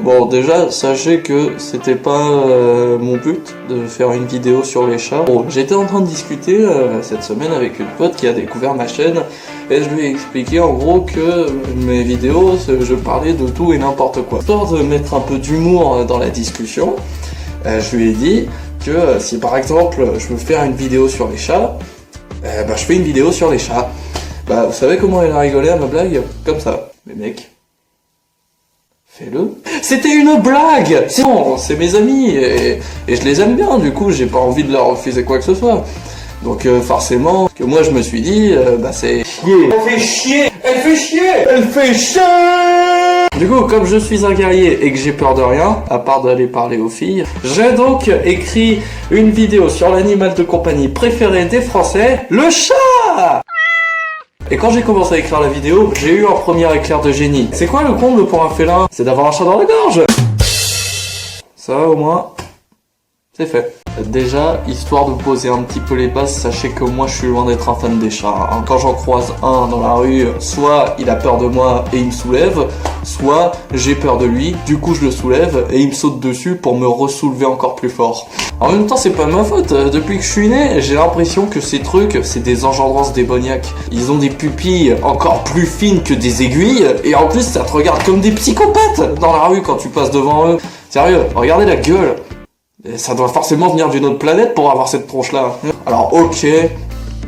Bon, déjà, sachez que c'était pas mon but de faire une vidéo sur les chats. Bon, j'étais en train de discuter cette semaine avec une pote qui a découvert ma chaîne et je lui ai expliqué en gros que mes vidéos, je parlais de tout et n'importe quoi. Histoire de mettre un peu d'humour dans la discussion, je lui ai dit que si par exemple je veux faire une vidéo sur les chats, je fais une vidéo sur les chats. Bah, vous savez comment elle a rigolé à ma blague? Comme ça. Mais mec, fais-le. C'était une blague! C'est mes amis et je les aime bien, du coup j'ai pas envie de leur refuser quoi que ce soit. Donc forcément, que moi je me suis dit, c'est chier. Elle fait chier! Elle fait chier! Elle fait chier! Du coup, comme je suis un guerrier et que j'ai peur de rien, à part d'aller parler aux filles, j'ai donc écrit une vidéo sur l'animal de compagnie préféré des Français, le chat! Et quand j'ai commencé à écrire la vidéo, j'ai eu un premier éclair de génie. C'est quoi le comble pour un félin? C'est d'avoir un chat dans la gorge! Ça, au moins, c'est fait. Déjà, histoire de poser un petit peu les bases, sachez que moi je suis loin d'être un fan des chats. Hein. Quand j'en croise un dans la rue, soit il a peur de moi et il me soulève, soit j'ai peur de lui, du coup je le soulève et il me saute dessus pour me ressoulever encore plus fort. En même temps, c'est pas de ma faute. Depuis que je suis né, j'ai l'impression que ces trucs, c'est des engendrances démoniaques. Ils ont des pupilles encore plus fines que des aiguilles et en plus ça te regarde comme des psychopathes dans la rue quand tu passes devant eux. Sérieux, regardez la gueule. Et ça doit forcément venir d'une autre planète pour avoir cette tronche-là. Alors ok,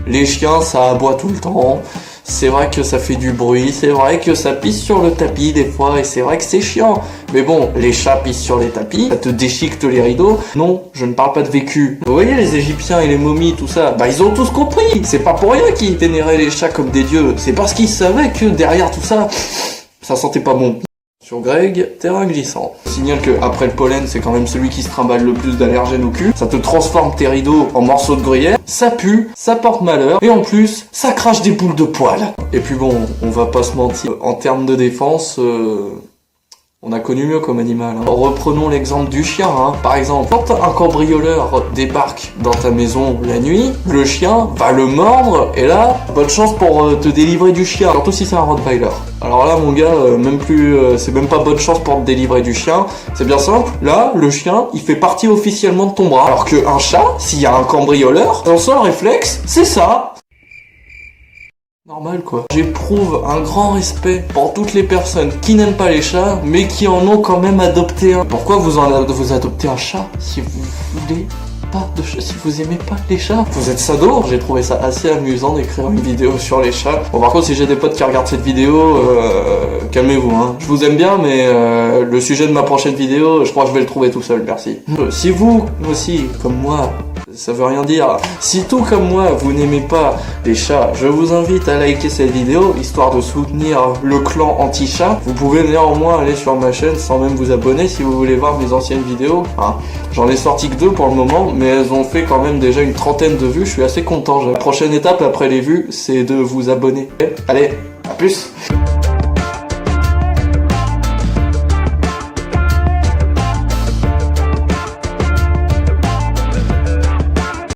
les chiens ça aboie tout le temps, c'est vrai que ça fait du bruit, c'est vrai que ça pisse sur le tapis des fois, et c'est vrai que c'est chiant. Mais bon, les chats pissent sur les tapis, ça te déchiquete les rideaux. Non, je ne parle pas de vécu. Vous voyez les Égyptiens et les momies, tout ça, ils ont tous compris. C'est pas pour rien qu'ils vénéraient les chats comme des dieux, c'est parce qu'ils savaient que derrière tout ça, ça sentait pas bon. Sur Greg, terrain glissant. Je signale que après le pollen, c'est quand même celui qui se trimballe le plus d'allergènes au cul. Ça te transforme tes rideaux en morceaux de gruyère. Ça pue, ça porte malheur. Et en plus, ça crache des boules de poils. Et puis bon, on va pas se mentir. En termes de défense, on a connu mieux comme animal. Hein. Reprenons l'exemple du chien. Hein. Par exemple, quand un cambrioleur débarque dans ta maison la nuit, le chien va le mordre et là, bonne chance pour te délivrer du chien. Surtout si c'est un Rottweiler. Alors là, mon gars, c'est même pas bonne chance pour te délivrer du chien. C'est bien simple. Là, le chien, il fait partie officiellement de ton bras. Alors qu'un chat, s'il y a un cambrioleur, son seul réflexe, c'est ça. Normal quoi. J'éprouve un grand respect pour toutes les personnes qui n'aiment pas les chats, mais qui en ont quand même adopté un. Pourquoi vous adoptez un chat si vous voulez pas de chat, si vous aimez pas les chats? Vous êtes sado? J'ai trouvé ça assez amusant d'écrire une vidéo sur les chats. Bon par contre si j'ai des potes qui regardent cette vidéo, calmez-vous hein. Je vous aime bien mais le sujet de ma prochaine vidéo, je crois que je vais le trouver tout seul, merci. Si vous aussi, comme moi, ça veut rien dire. Si tout comme moi, vous n'aimez pas les chats, je vous invite à liker cette vidéo, histoire de soutenir le clan anti-chat. Vous pouvez néanmoins aller sur ma chaîne sans même vous abonner si vous voulez voir mes anciennes vidéos. Hein. J'en ai sorti que 2 pour le moment, mais elles ont fait quand même déjà une 30aine de vues. Je suis assez content. La prochaine étape après les vues, c'est de vous abonner. Allez, à plus!